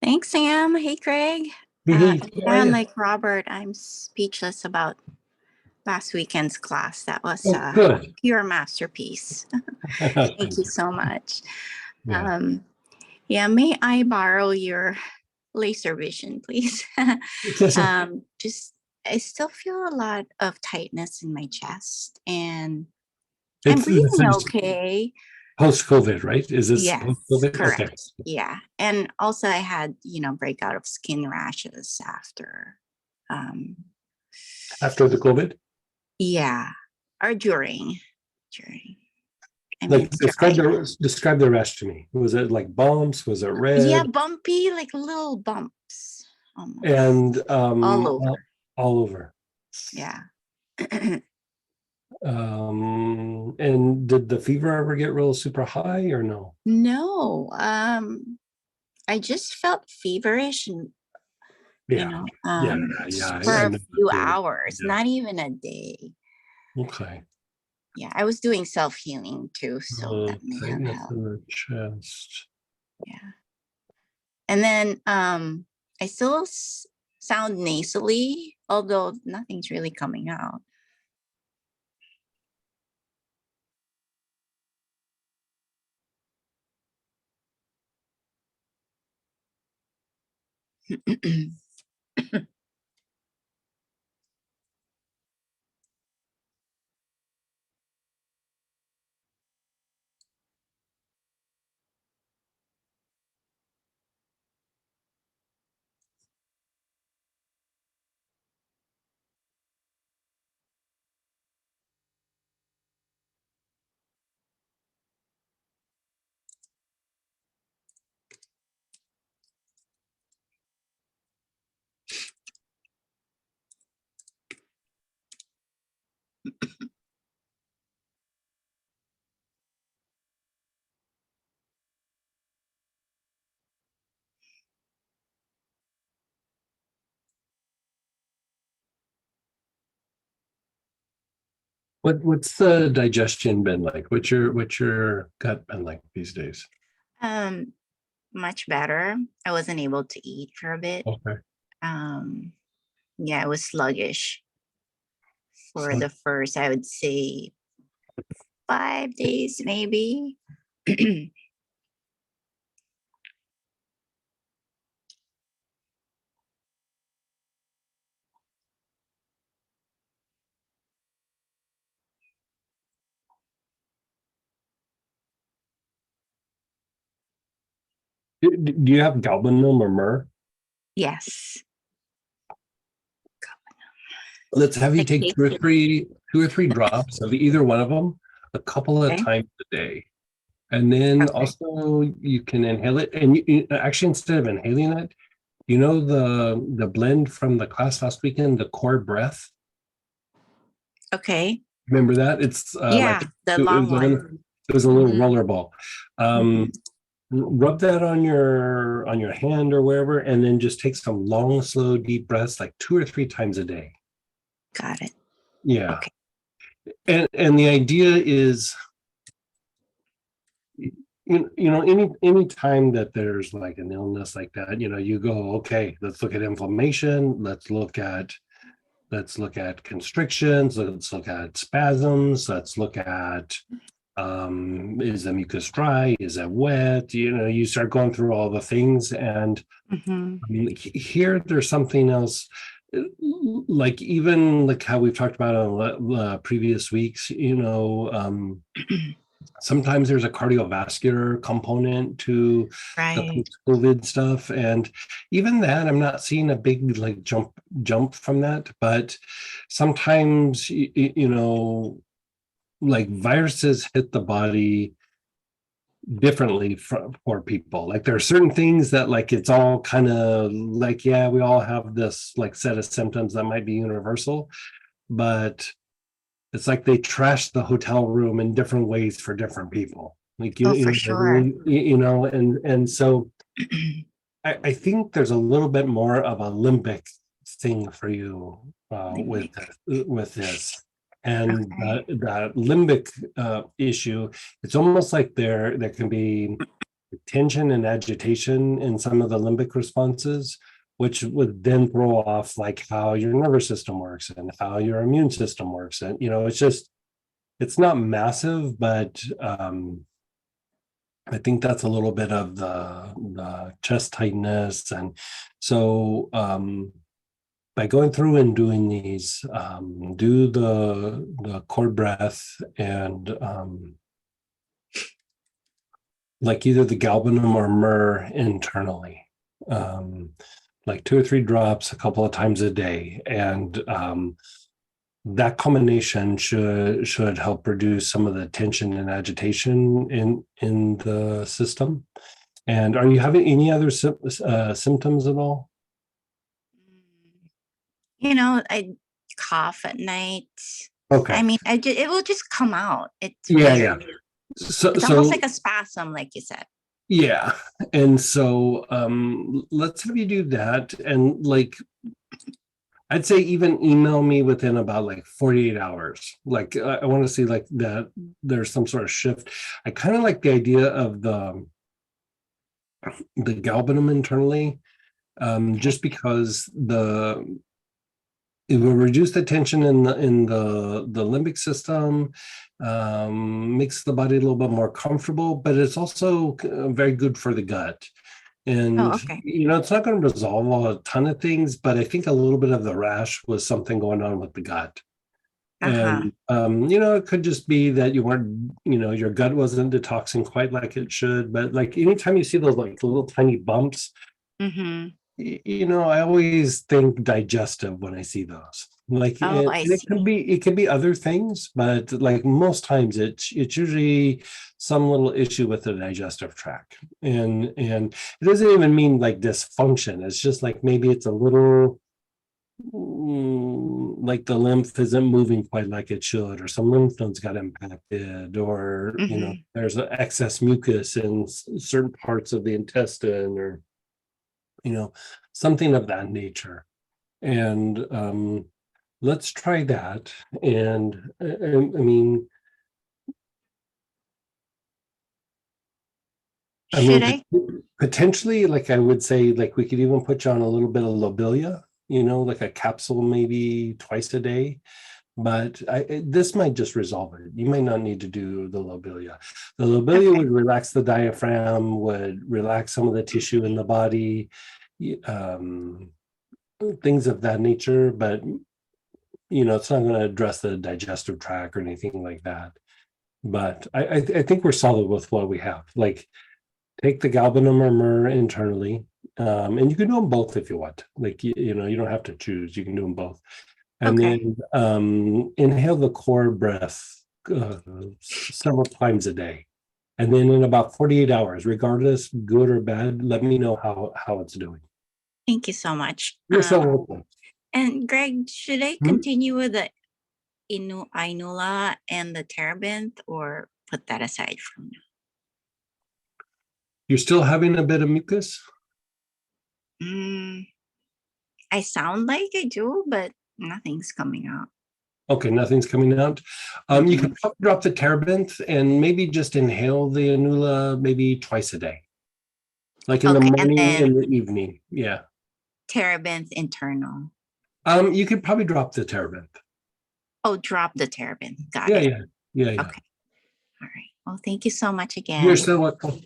Thanks, Sam. Hey, Craig. Hey, how are Yeah, you? like Robert, I'm speechless about last weekend's class. That was Oh, a good. pure masterpiece. Thank Thank you you. so much. Yeah. Um, yeah, may I borrow your laser vision, please? Yes, Just, I still feel a lot of tightness in my chest, and I'm it's breathing okay. post-COVID, right? Is this Yes, post-COVID? Okay. correct. Yeah. And also I had, breakout of skin rashes after. Um, After the COVID? yeah. Or during. I mean Like it's dry. describe the rash to me. Was it like bumps? Was it Yeah, red? bumpy, like little bumps almost And all over. all over. Yeah. And did the fever ever get real super high or no? No. I just felt feverish and Yeah. Yeah, yeah. for I a know the few feeling. hours, Yeah. not even a day. Okay. Yeah, I was doing self-healing too, so that may have Tightness helped. in the chest. Yeah. And then I still sound nasally, although nothing's really coming out. What's the digestion been like? What's your gut been like these days? um, Much better. I wasn't able to eat for a bit. Okay. Um, yeah, I was sluggish for So the first, I would say, 5 days maybe. do you have galbanum or myrrh? Yes. Let's have you Like take case. two or three drops of either one of them a couple of Okay. times a day. And then Okay. also you can inhale it. And actually, instead of inhaling it, the blend from the class last weekend, the core breath. Okay. Remember that? It's like Yeah, the long one. it was a little Hmm. roller ball. Hmm. Rub that on your hand or wherever, and then just take some long, slow, deep breaths, like 2 or 3 times a day. Got it. Yeah, Okay. and the idea is, any time that there's like an illness like that, you go, okay, let's look at inflammation, let's look at constrictions, let's look at spasms, let's look at is the mucus dry, is it wet, you start going through all the things. And Hmm. I mean, here there's something else, like even like how we've talked about on previous weeks, sometimes there's a cardiovascular component to the Right. post-COVID stuff. And even that, I'm not seeing a big like jump from that. But sometimes, like viruses hit the body differently for people. Like there are certain things that like it's all kind of like, yeah, we all have this like set of symptoms that might be universal, but it's like they trash the hotel room in different ways for different people. Like Oh, for sure. and so I think there's a little bit more of a limbic thing for you Limbic. with this. And Okay. that limbic issue, it's almost like there can be tension and agitation in some of the limbic responses, which would then throw off like how your nervous system works and how your immune system works. And, it's not massive, but I think that's a little bit of the chest tightness. And so by going through and doing these, do the core breath and like either the galbanum or myrrh internally, like 2 or 3 drops a couple of times a day. And that combination should help reduce some of the tension and agitation in the system. And are you having any other symptoms at all? I cough at night. Okay. It will just come out. It's Yeah, weird. yeah. So, It's almost like a spasm, like you said. yeah. And so let's have you do that. And like, I'd say even email me within about like 48 hours. Like I want to see like that there's some sort of shift. I kind of like the idea of the galbanum internally, just because it will reduce the tension in the limbic system, makes the body a little bit more comfortable, but it's also very good for the gut. Oh, And okay. it's not going to resolve a ton of things, but I think a little bit of the rash was something going on with the gut. Uh-huh. And it could just be that you weren't, your gut wasn't detoxing quite like it should. But like anytime you see those like little tiny bumps, Mm-hmm. I always think digestive when I see those. Like, Oh, and I it can see. be other things, but like most times it's usually some little issue with the digestive tract, and it doesn't even mean like dysfunction. It's just like maybe it's a little like the lymph isn't moving quite like it should, or some lymph nodes got impacted, or Mm-hmm. there's an excess mucus in certain parts of the intestine, or something of that nature. And let's try that. And I Should mean, I? potentially, like I would say, like we could even put you on a little bit of lobelia, like a capsule maybe twice a day. But this might just resolve it. You might not need to do the lobelia. The lobelia Okay. would relax the diaphragm, would relax some of the tissue in the body, um, things of that nature. But it's not going to address the digestive tract or anything like that. But I think we're solid with what we have. Like take the galbanum or myrrh internally, and you can do them both if you want. Like you don't have to choose. You can do them both, and Okay. then inhale the core breath several times a day, and then in about 48 hours, regardless good or bad, let me know how it's doing. Thank you so much. You're so welcome. And Greg, should I Hmm? continue with the Inula and the terebinth, or put that aside from You're still having a bit of mucus? now? I sound like I do, but nothing's coming out. Okay, nothing's coming out. You Mm-mm. could probably drop the terebinth and maybe just inhale the anula maybe twice a day, like in the Okay, and morning then and the evening. Yeah. terebinth internal. You could probably drop the terebinth. Oh, drop the terebinth. Got Yeah, it. yeah, yeah, yeah. Okay. All right. Well, thank you so much You're again. so welcome.